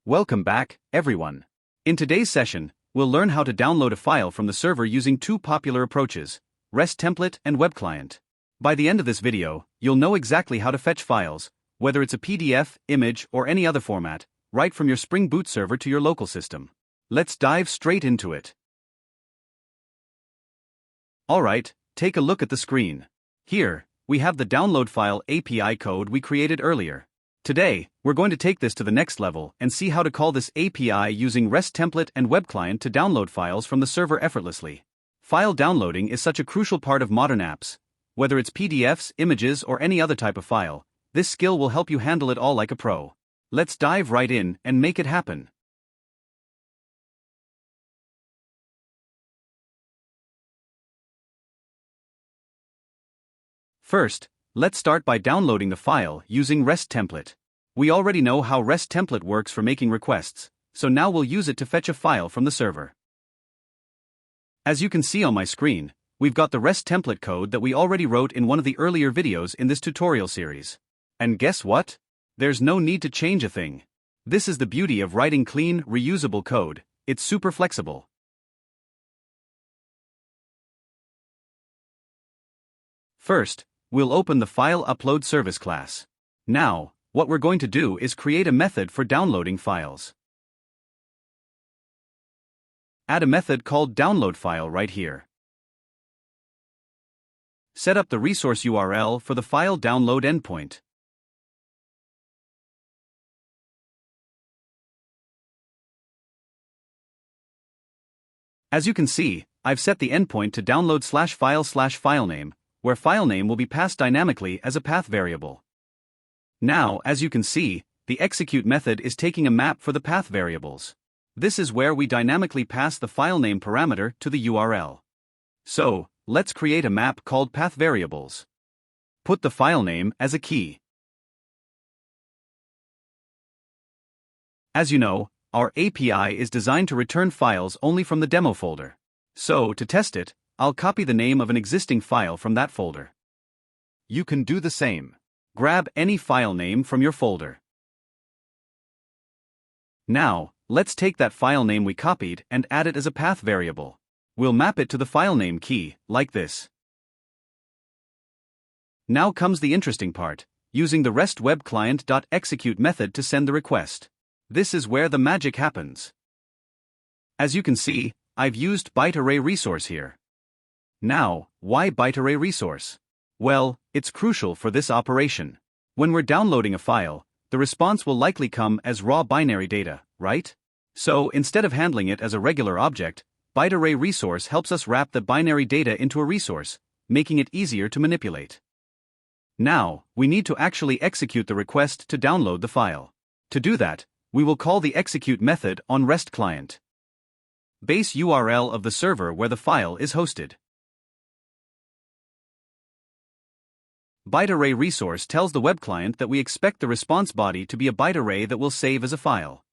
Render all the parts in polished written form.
Welcome back, everyone. In today's session, we'll learn how to download a file from the server using two popular approaches, RestTemplate and WebClient. By the end of this video, you'll know exactly how to fetch files, whether it's a PDF, image, or any other format, right from your Spring Boot server to your local system. Let's dive straight into it. Alright, take a look at the screen. Here, we have the download file API code we created earlier. Today, we're going to take this to the next level and see how to call this API using RestTemplate and WebClient to download files from the server effortlessly. File downloading is such a crucial part of modern apps. Whether it's PDFs, images, or any other type of file, this skill will help you handle it all like a pro. Let's dive right in and make it happen. First, let's start by downloading the file using RestTemplate. We already know how RestTemplate works for making requests, so now we'll use it to fetch a file from the server. As you can see on my screen, we've got the RestTemplate code that we already wrote in one of the earlier videos in this tutorial series. And guess what? There's no need to change a thing. This is the beauty of writing clean, reusable code. It's super flexible. First, we'll open the File Upload Service class. Now, what we're going to do is create a method for downloading files. Add a method called downloadFile right here. Set up the resource URL for the file download endpoint. As you can see, I've set the endpoint to download/file/filename, where filename will be passed dynamically as a path variable. Now, as you can see, the execute method is taking a map for the path variables. This is where we dynamically pass the filename parameter to the URL. So, let's create a map called path variables. Put the filename as a key. As you know, our API is designed to return files only from the demo folder. So, to test it, I'll copy the name of an existing file from that folder. You can do the same. Grab any file name from your folder. Now, let's take that file name we copied and add it as a path variable. We'll map it to the filename key, like this. Now comes the interesting part, using the REST WebClient.execute method to send the request. This is where the magic happens. As you can see, I've used byte array resource here. Now, why byte array resource? Well, it's crucial for this operation. When we're downloading a file, the response will likely come as raw binary data, right? So, instead of handling it as a regular object, byte array resource helps us wrap the binary data into a resource, making it easier to manipulate. Now, we need to actually execute the request to download the file. To do that, we will call the execute method on RestClient. Base URL of the server where the file is hosted. Byte array resource tells the web client that we expect the response body to be a byte array that will save as a file.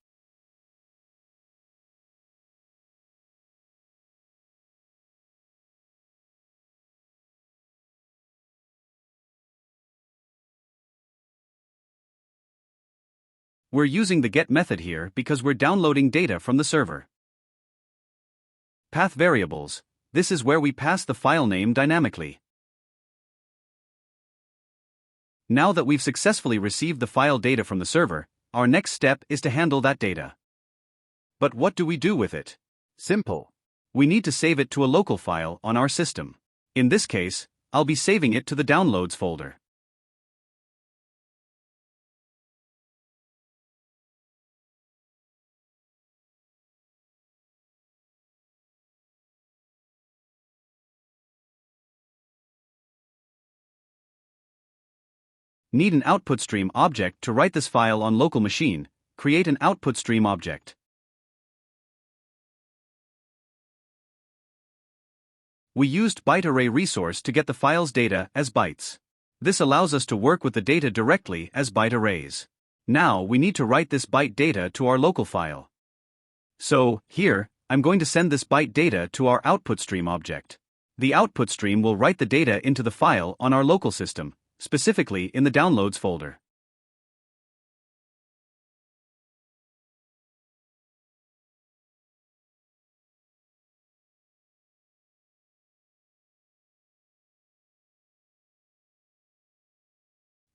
We're using the get method here because we're downloading data from the server. Path variables. This is where we pass the file name dynamically. Now that we've successfully received the file data from the server, our next step is to handle that data. But what do we do with it? Simple. We need to save it to a local file on our system. In this case, I'll be saving it to the Downloads folder. Need an output stream object to write this file on local machine. Create an output stream object. We used byte array resource to get the file's data as bytes. This allows us to work with the data directly as byte arrays. Now we need to write this byte data to our local file. So, here, I'm going to send this byte data to our output stream object. The output stream will write the data into the file on our local system, specifically in the Downloads folder.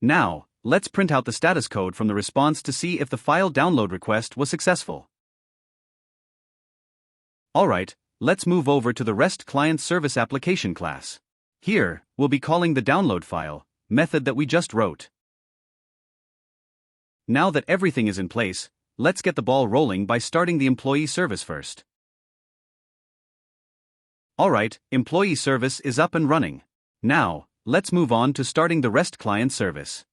Now, let's print out the status code from the response to see if the file download request was successful. Alright, let's move over to the REST Client Service Application class. Here, we'll be calling the download file method that we just wrote. Now that everything is in place, let's get the ball rolling by starting the employee service first. Alright, employee service is up and running. Now, let's move on to starting the REST client service.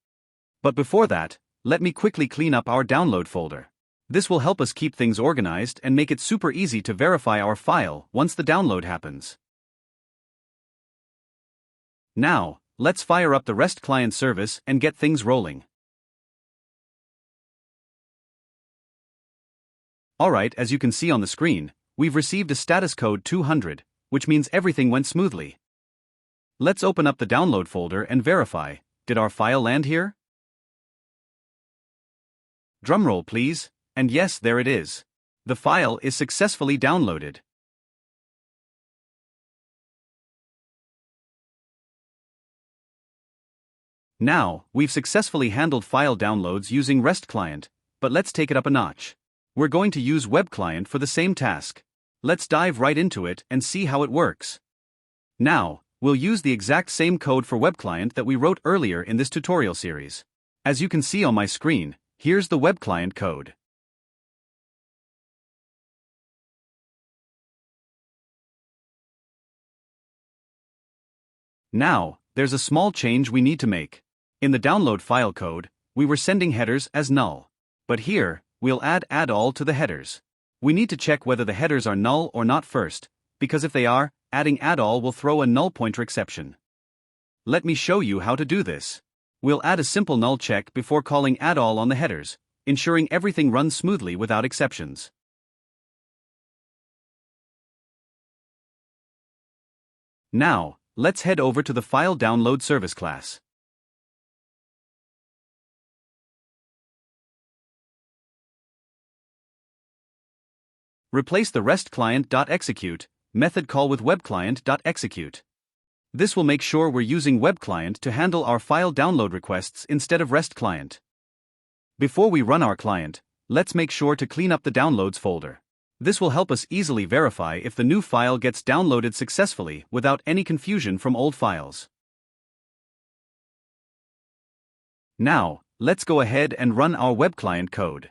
But before that, let me quickly clean up our download folder. This will help us keep things organized and make it super easy to verify our file once the download happens. Now, let's fire up the REST client service and get things rolling. Alright, as you can see on the screen, we've received a status code 200, which means everything went smoothly. Let's open up the download folder and verify, did our file land here? Drumroll please, and yes, there it is. The file is successfully downloaded. Now, we've successfully handled file downloads using REST Client, but let's take it up a notch. We're going to use WebClient for the same task. Let's dive right into it and see how it works. Now, we'll use the exact same code for WebClient that we wrote earlier in this tutorial series. As you can see on my screen, here's the WebClient code. Now, there's a small change we need to make. In the download file code, we were sending headers as null. But here, we'll add all to the headers. We need to check whether the headers are null or not first, because if they are, adding all will throw a null pointer exception. Let me show you how to do this. We'll add a simple null check before calling all on the headers, ensuring everything runs smoothly without exceptions. Now, let's head over to the file download service class. Replace the RestClient.execute method call with WebClient.execute. This will make sure we're using WebClient to handle our file download requests instead of RestClient. Before we run our client, let's make sure to clean up the downloads folder. This will help us easily verify if the new file gets downloaded successfully without any confusion from old files. Now, let's go ahead and run our WebClient code.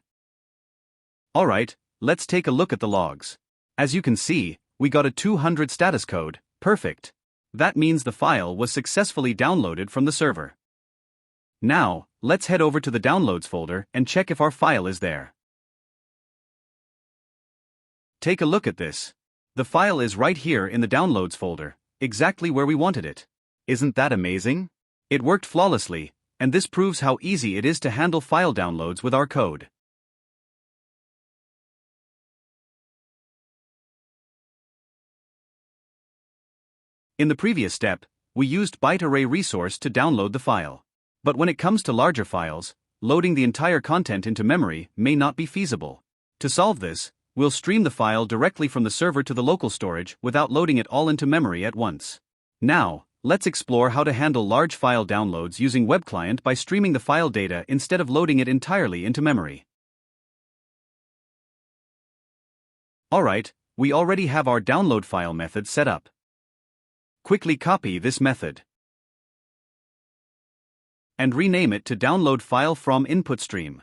Alright, let's take a look at the logs. As you can see, we got a 200 status code, perfect. That means the file was successfully downloaded from the server. Now, let's head over to the downloads folder and check if our file is there. Take a look at this. The file is right here in the downloads folder, exactly where we wanted it. Isn't that amazing? It worked flawlessly, and this proves how easy it is to handle file downloads with our code. In the previous step, we used byte array resource to download the file. But when it comes to larger files, loading the entire content into memory may not be feasible. To solve this, we'll stream the file directly from the server to the local storage without loading it all into memory at once. Now, let's explore how to handle large file downloads using WebClient by streaming the file data instead of loading it entirely into memory. Alright, we already have our download file method set up. Quickly copy this method and rename it to download file from input stream.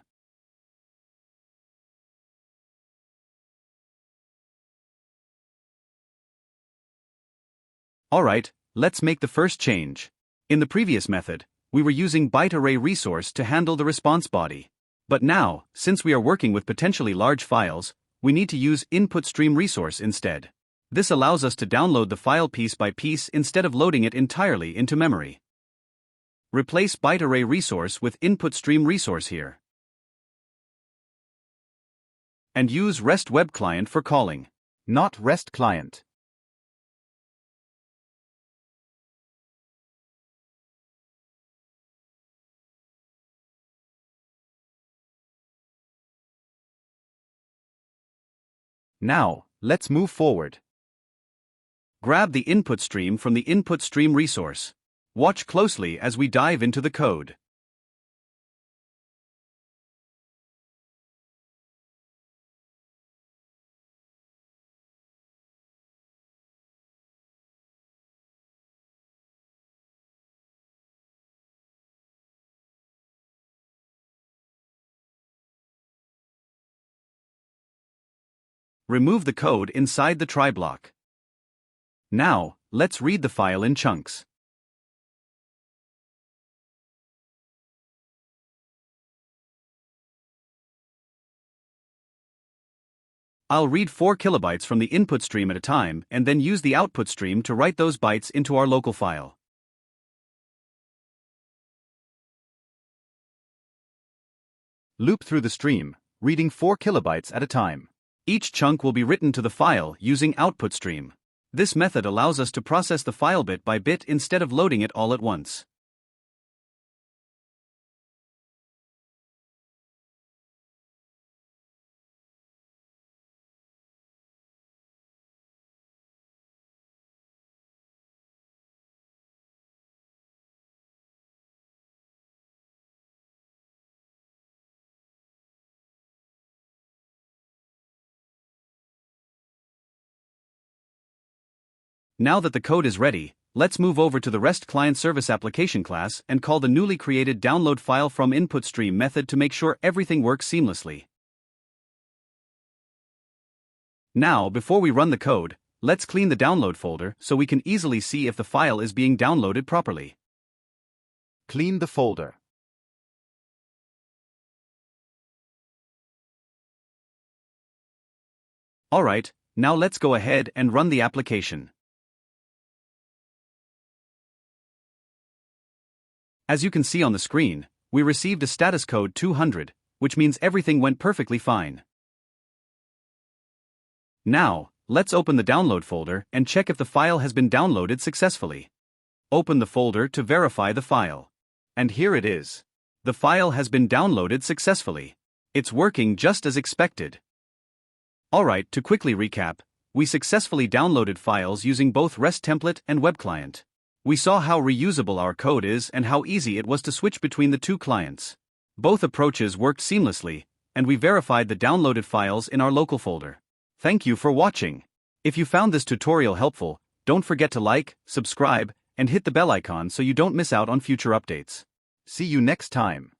Alright, let's make the first change. In the previous method, we were using byte array resource to handle the response body. But now, since we are working with potentially large files, we need to use input stream resource instead. This allows us to download the file piece by piece instead of loading it entirely into memory. Replace byte array resource with input stream resource here. And use REST web client for calling, not REST client. Now, let's move forward. Grab the input stream from the input stream resource. Watch closely as we dive into the code. Remove the code inside the try block. Now, let's read the file in chunks. I'll read 4 kilobytes from the input stream at a time and then use the output stream to write those bytes into our local file. Loop through the stream, reading 4 kilobytes at a time. Each chunk will be written to the file using output stream. This method allows us to process the file bit by bit instead of loading it all at once. Now that the code is ready, let's move over to the REST client service application class and call the newly created download file from input stream method to make sure everything works seamlessly. Now, before we run the code, let's clean the download folder so we can easily see if the file is being downloaded properly. Clean the folder. Alright, now let's go ahead and run the application. As you can see on the screen, we received a status code 200, which means everything went perfectly fine. Now, let's open the download folder and check if the file has been downloaded successfully. Open the folder to verify the file. And here it is. The file has been downloaded successfully. It's working just as expected. Alright, to quickly recap, we successfully downloaded files using both RestTemplate and WebClient. We saw how reusable our code is and how easy it was to switch between the two clients. Both approaches worked seamlessly, and we verified the downloaded files in our local folder. Thank you for watching. If you found this tutorial helpful, don't forget to like, subscribe, and hit the bell icon so you don't miss out on future updates. See you next time.